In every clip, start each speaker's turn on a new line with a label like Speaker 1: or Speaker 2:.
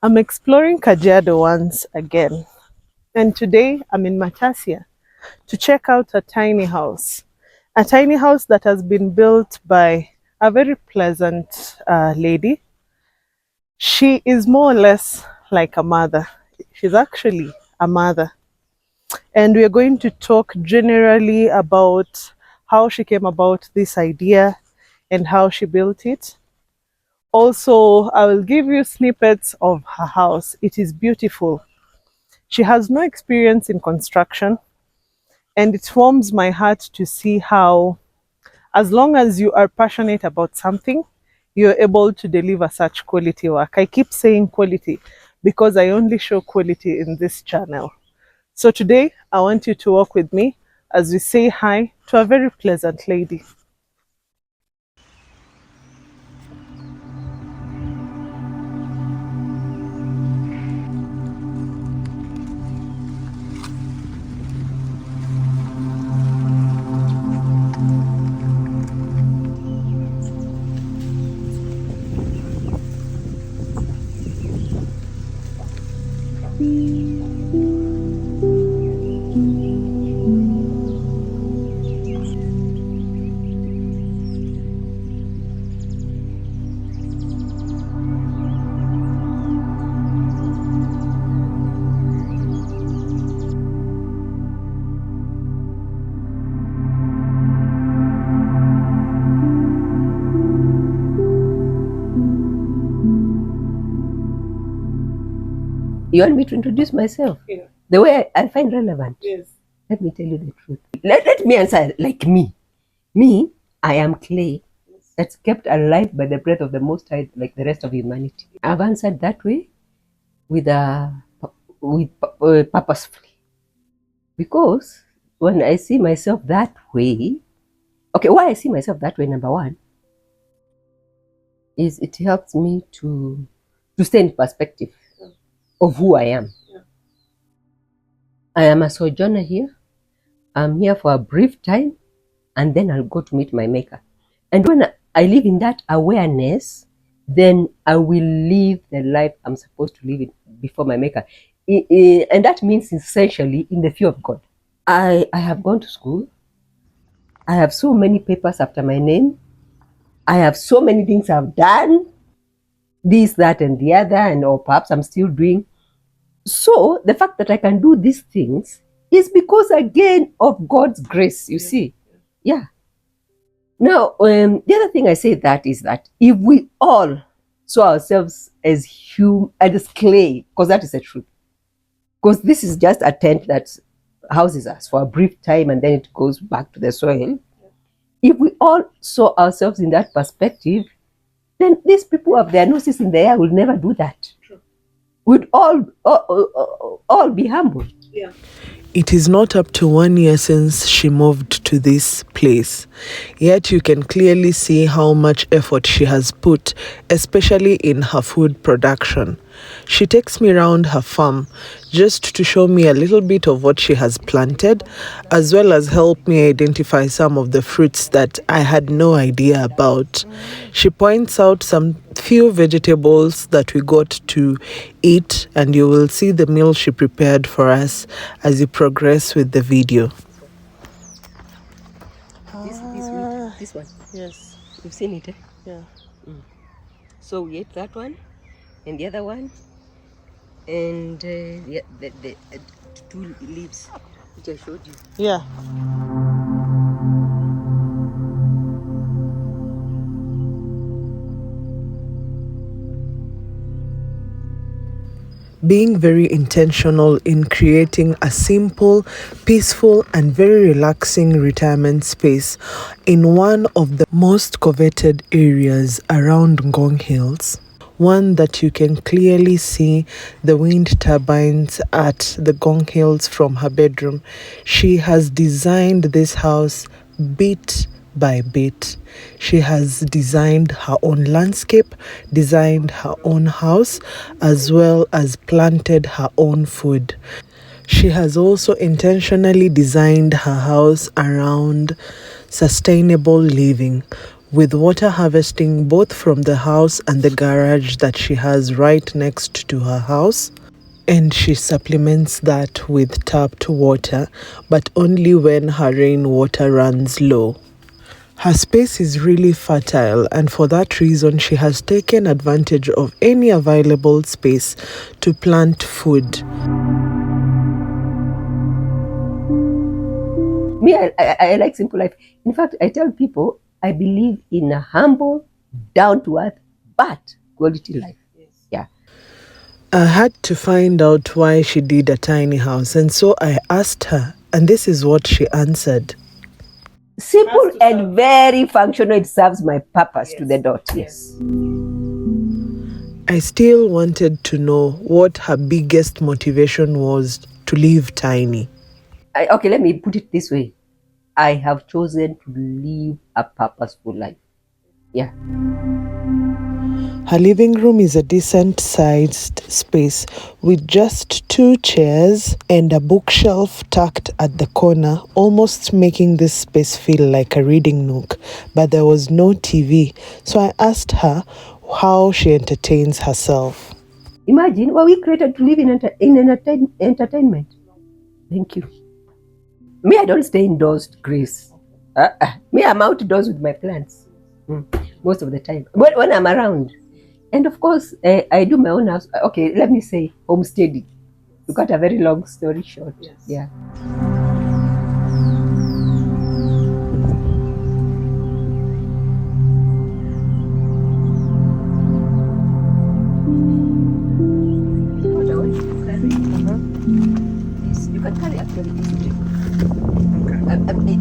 Speaker 1: I'm exploring Kajiado once again, and today I'm in Matasia to check out a tiny house. A tiny house that has been built by a very pleasant lady. She is more or less like a mother. She's actually a mother. And we are going to talk generally about how she came about this idea and how she built it. Also, I will give you snippets of her house. It is beautiful. She has no experience in construction, and it warms my heart to see how, as long as you are passionate about something, you're able to deliver such quality work. I keep saying quality because I only show quality in this channel. So today, I want you to walk with me as we say hi to a very pleasant lady.
Speaker 2: You want me to introduce myself?
Speaker 1: Yeah.
Speaker 2: The way I find relevant?
Speaker 1: Yes.
Speaker 2: Let me tell you the truth. Let me answer like me. Me, I am clay that's kept alive by the breath of the Most High, like the rest of humanity. I've answered that way with purposefully, because when I see myself that way, okay, why I see myself that way, number one, is it helps me to stay in perspective of who I am. I am a sojourner here. I'm here for a brief time, and then I'll go to meet my maker. And when I live in that awareness, then I will live the life I'm supposed to live before my maker. And that means essentially in the fear of God. I have gone to school. I have so many papers after my name. I have so many things I've done, this, that, and the other, and or perhaps I'm still doing. So the fact that I can do these things is because, again, of God's grace, you see. Yeah. Now, the other thing I say that is that if we all saw ourselves as as clay, because that is the truth, because this is just a tent that houses us for a brief time and then it goes back to the soil. If we all saw ourselves in that perspective, then these people who have their noses in the air will never do that. True. We'd all be humble.
Speaker 1: Yeah. It is not up to 1 year since she moved to this place, yet you can clearly see how much effort she has put, especially in her food production. She takes me around her farm just to show me a little bit of what she has planted, as well as help me identify some of the fruits that I had no idea about. She points out some few vegetables that we got to eat, and you will see the meal she prepared for us as you progress with the video.
Speaker 2: This one.
Speaker 1: Yes.
Speaker 2: You've seen it, eh?
Speaker 1: Yeah.
Speaker 2: So we ate that one and the other one, and the two leaves which I showed you.
Speaker 1: Yeah. Being very intentional in creating a simple, peaceful, and very relaxing retirement space in one of the most coveted areas around Ngong Hills. One that you can clearly see the wind turbines at the Ngong Hills from her bedroom. She has designed this house bit by bit. She has designed her own landscape, designed her own house, as well as planted her own food. She has also intentionally designed her house around sustainable living, with water harvesting both from the house and the garage that she has right next to her house. And she supplements that with tapped water, but only when her rainwater runs low. Her space is really fertile, and for that reason, she has taken advantage of any available space to plant food.
Speaker 2: Me, I like simple life. In fact, I tell people I believe in a humble, down to earth, but quality life. Yeah.
Speaker 1: I had to find out why she did a tiny house, and so I asked her, and this is what she answered.
Speaker 2: Simple and very functional. It serves my purpose to the dot. Yes.
Speaker 1: I still wanted to know what her biggest motivation was to live tiny.
Speaker 2: Okay, let me put it this way. I have chosen to live a purposeful life. Yeah.
Speaker 1: Her living room is a decent-sized space with just 2 chairs and a bookshelf tucked at the corner, almost making this space feel like a reading nook. But there was no TV, so I asked her how she entertains herself.
Speaker 2: Imagine, were we created to live in entertainment? Thank you. Me, I don't stay indoors, Grace. Me, I'm outdoors with my plants most of the time. But when I'm around, and of course, I do my own house. Okay, let me say homesteading. To cut a very long story short. Yes. Yeah. What I want you to carry is you can carry actually easily.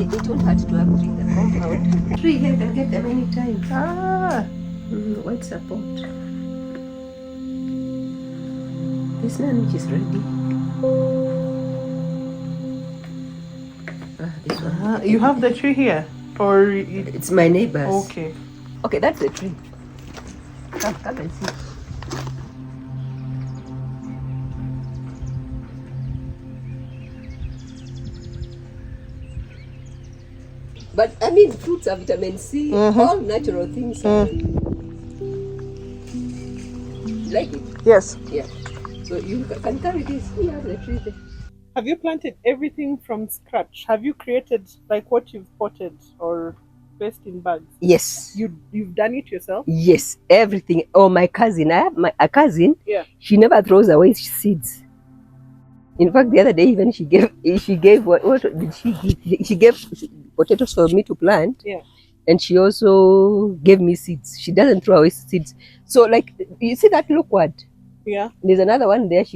Speaker 2: It won't hurt to have tree in the compound. Tree here can get them anytime. White support. This one which is ready. This one.
Speaker 1: You have the tree here? Or
Speaker 2: it's my neighbor's.
Speaker 1: Okay.
Speaker 2: Okay, that's the tree. Come and see. But I mean, fruits are vitamin C, all natural things. Like it?
Speaker 1: Yes.
Speaker 2: Yeah. So you can carry this. You have the tree there.
Speaker 1: Have you planted everything from scratch? Have you created like what you've potted or placed in bags?
Speaker 2: Yes.
Speaker 1: You've done it yourself?
Speaker 2: Yes, everything. Oh, my cousin. I have a cousin.
Speaker 1: Yeah.
Speaker 2: She never throws away seeds. In fact, the other day even she gave what did she give? She gave potatoes for me to plant.
Speaker 1: Yeah.
Speaker 2: And she also gave me seeds. She doesn't throw away seeds. So like you see that loquat?
Speaker 1: Yeah.
Speaker 2: There's another one there.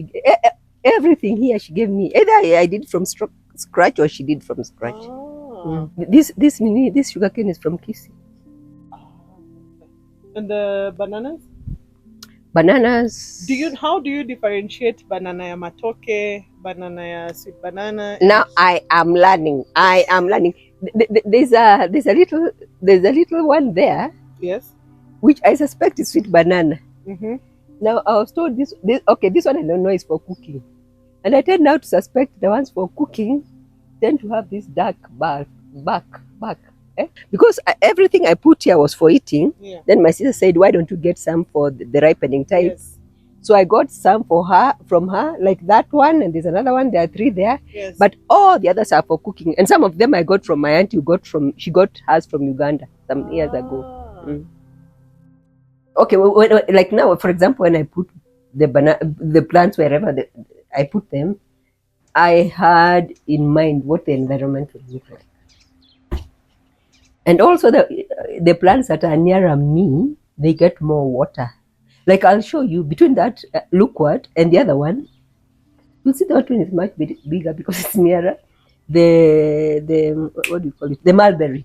Speaker 2: Everything here she gave me. Either I did from scratch or she did from scratch.
Speaker 1: Oh.
Speaker 2: This sugarcane is from Kisi.
Speaker 1: And the bananas?
Speaker 2: Bananas.
Speaker 1: How do you differentiate banana ya matoke, banana ya sweet banana?
Speaker 2: Now I am learning. There's a little one there.
Speaker 1: Yes.
Speaker 2: Which I suspect is sweet banana.
Speaker 1: Now
Speaker 2: I was told this one I don't know is for cooking, and I tend now to suspect the ones for cooking tend to have this dark back. Because everything I put here was for eating. Yeah. Then my sister said, why don't you get some for the ripening time? Yes. So I got some from her, like that one, and there's another one. There are 3 there. Yes. But all the others are for cooking, and some of them I got from my auntie. She got hers from Uganda some years ago. Okay, like now, for example, when I put the plants wherever I put them, I had in mind what the environment would look like. And also the plants that are nearer me, they get more water. Like I'll show you between that loquat and the other one, you'll see the other one is much bigger because it's nearer. The what do you call it? The mulberry.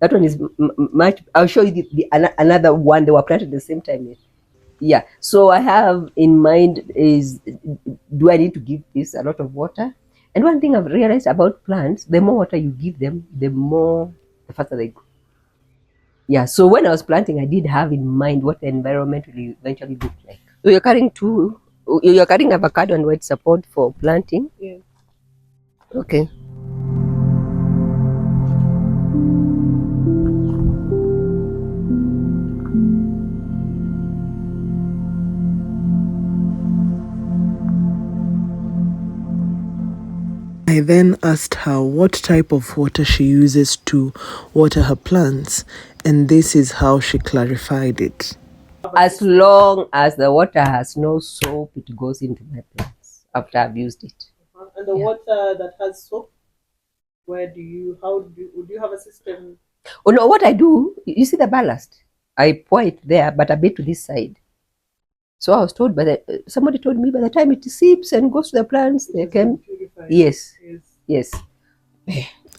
Speaker 2: That one is much. I'll show you another one. They were planted at the same time. Yeah. So I have in mind is, do I need to give this a lot of water? And one thing I've realized about plants, the more water you give them, the faster they grow. Yeah, so when I was planting, I did have in mind what the environment will eventually look like. So you're carrying avocado and white support for planting? Yeah. Okay.
Speaker 1: I then asked her what type of water she uses to water her plants, and this is how she clarified it.
Speaker 2: As long as the water has no soap, it goes into my plants after I've used it.
Speaker 1: And the water that has soap, would you have a system?
Speaker 2: Oh no, what I do, you see the ballast? I pour it there, but a bit to this side. So I was told somebody told me by the time it seeps and goes to the plants, they can. Yes. Yes.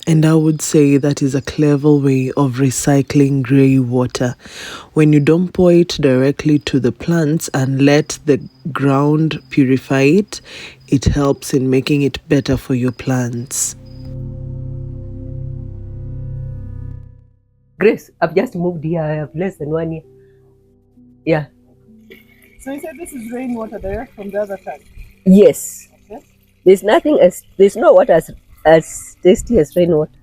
Speaker 1: And I would say that is a clever way of recycling grey water. When you don't pour it directly to the plants and let the ground purify it, it helps in making it better for your plants.
Speaker 2: Grace, I've just moved here. I have less than 1 year. Yeah.
Speaker 1: So you said this is rainwater direct from the other tank?
Speaker 2: Yes.
Speaker 1: Okay.
Speaker 2: There's no water as tasty as rainwater.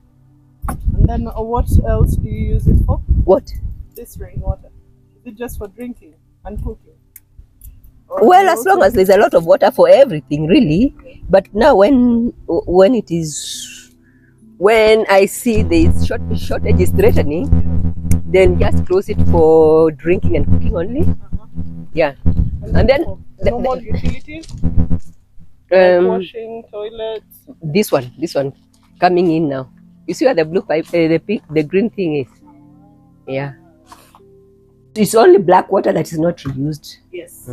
Speaker 1: And then what else do you use it for?
Speaker 2: What?
Speaker 1: This rainwater. Is it just for drinking and cooking?
Speaker 2: Well, as long as there's a lot of water for everything, really. But now when I see the shortage is threatening, then just close it for drinking and cooking only. Yeah. And then
Speaker 1: normal utilities? Like washing, toilets?
Speaker 2: This one coming in now. You see where the blue pipe, the green thing is? Yeah. It's only black water that is not reused.
Speaker 1: Yes.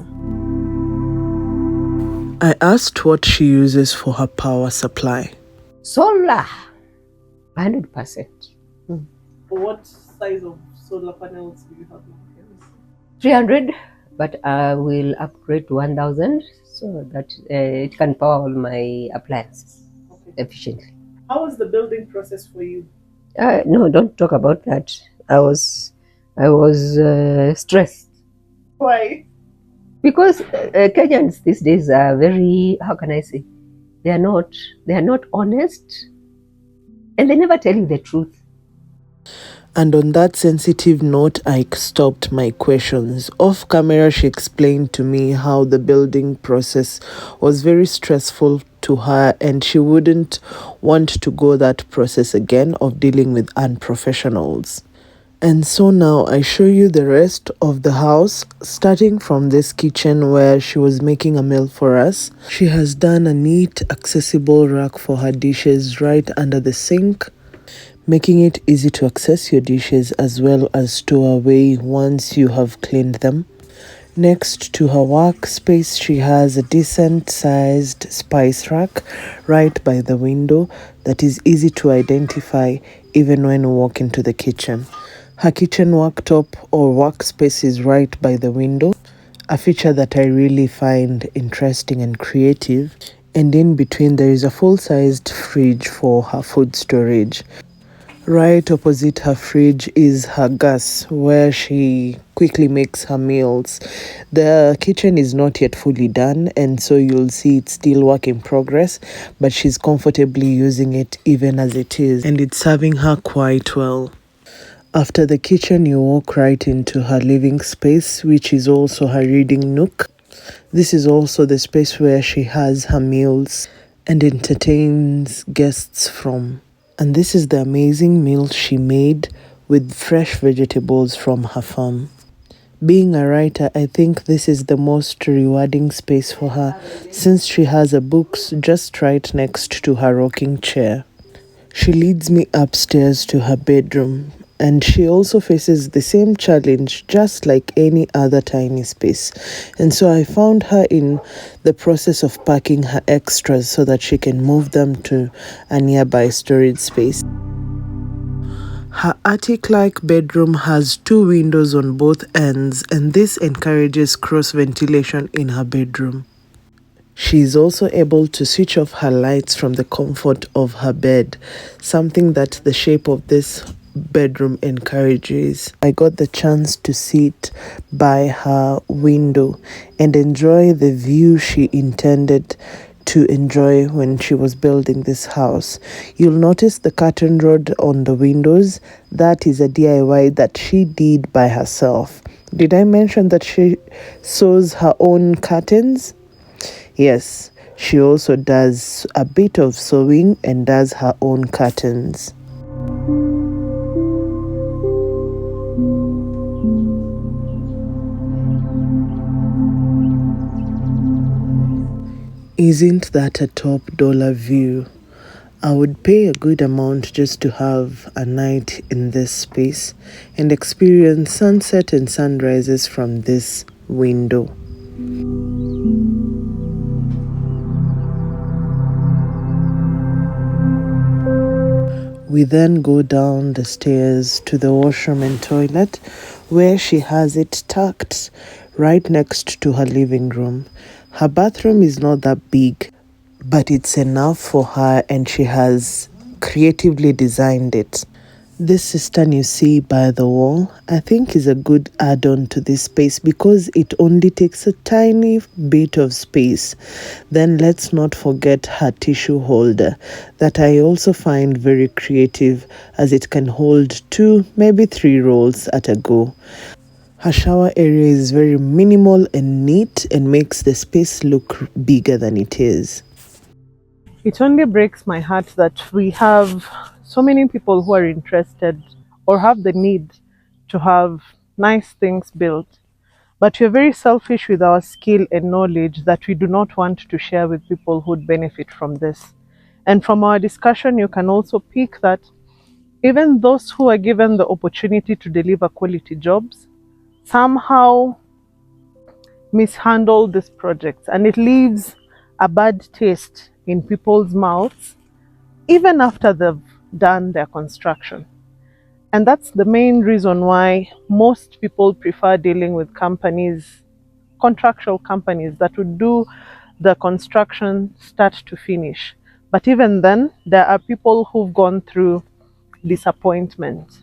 Speaker 1: I asked what she uses for her power supply.
Speaker 2: Solar, 100%.
Speaker 1: What size of solar panels do you have now?
Speaker 2: 300, but I will upgrade to 1,000 so that it can power all my appliances efficiently.
Speaker 1: How was the building process for you?
Speaker 2: No, don't talk about that. I was stressed.
Speaker 1: Why?
Speaker 2: Because Kenyans these days are very, how can I say, they are not honest, and they never tell you the truth.
Speaker 1: And on that sensitive note, I stopped my questions. Off camera, she explained to me how the building process was very stressful to her, and she wouldn't want to go that process again of dealing with unprofessionals. And so now I show you the rest of the house, starting from this kitchen where she was making a meal for us. She has done a neat, accessible rack for her dishes right under the sink, making it easy to access your dishes as well as store away once you have cleaned them. Next to her workspace, she has a decent-sized spice rack right by the window that is easy to identify even when you walk into the kitchen. Her kitchen worktop or workspace is right by the window, a feature that I really find interesting and creative. And in between, there is a full-sized fridge for her food storage. Right opposite her fridge is her gas, where she quickly makes her meals. The kitchen is not yet fully done, and so you'll see it's still work in progress, but she's comfortably using it even as it is, and it's serving her quite well. After the kitchen, you walk right into her living space, which is also her reading nook. This is also the space where she has her meals and entertains guests from. And this is the amazing meal she made with fresh vegetables from her farm. Being a writer, I think this is the most rewarding space for her, since she has a books just right next to her rocking chair. She leads me upstairs to her bedroom, and she also faces the same challenge just like any other tiny space. And so I found her in the process of packing her extras so that she can move them to a nearby storage space. Her attic-like bedroom has 2 windows on both ends, and this encourages cross ventilation in her bedroom. She is also able to switch off her lights from the comfort of her bed, something that the shape of this bedroom encourages. I got the chance to sit by her window and enjoy the view she intended to enjoy when she was building this house. You'll notice the curtain rod on the windows. That is a DIY that she did by herself. Did I mention that she sews her own curtains? Yes, She also does a bit of sewing and does her own curtains. Isn't that a top dollar view? I would pay a good amount just to have a night in this space and experience sunset and sunrises from this window. We then go down the stairs to the washroom and toilet, where she has it tucked right next to her living room. Her bathroom is not that big, but it's enough for her, and she has creatively designed it. This cistern you see by the wall, I think is a good add-on to this space because it only takes a tiny bit of space. Then let's not forget her tissue holder that I also find very creative, as it can hold 2, maybe 3 rolls at a go. Her shower area is very minimal and neat and makes the space look bigger than it is. It only breaks my heart that we have so many people who are interested or have the need to have nice things built, but we're very selfish with our skill and knowledge that we do not want to share with people who would benefit from this. And from our discussion, you can also pick that even those who are given the opportunity to deliver quality jobs somehow mishandle these projects, and it leaves a bad taste in people's mouths even after they've done their construction. And that's the main reason why most people prefer dealing with companies, contractual companies that would do the construction start to finish. But even then, there are people who've gone through disappointment.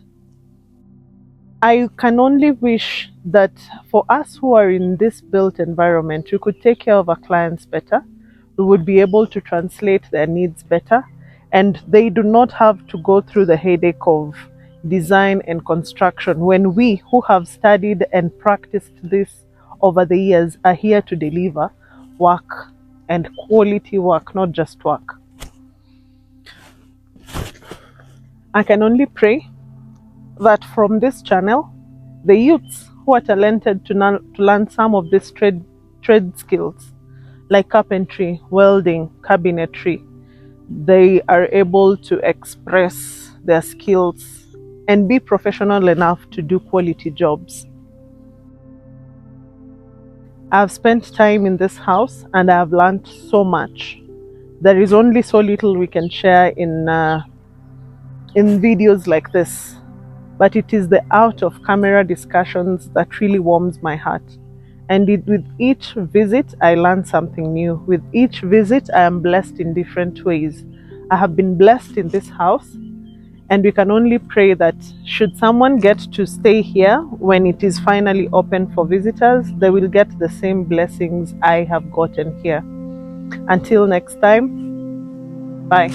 Speaker 1: I can only wish that for us who are in this built environment, we could take care of our clients better. We would be able to translate their needs better, and they do not have to go through the headache of design and construction when we who have studied and practiced this over the years are here to deliver work, and quality work, not just work. I can only pray that from this channel, the youths who are talented to learn some of these trade skills like carpentry, welding, cabinetry, they are able to express their skills and be professional enough to do quality jobs. I've spent time in this house and I've learned so much. There is only so little we can share in videos like this, but it is the out of camera discussions that really warms my heart. And with each visit, I learn something new. With each visit, I am blessed in different ways. I have been blessed in this house, and we can only pray that should someone get to stay here when it is finally open for visitors, they will get the same blessings I have gotten here. Until next time, bye.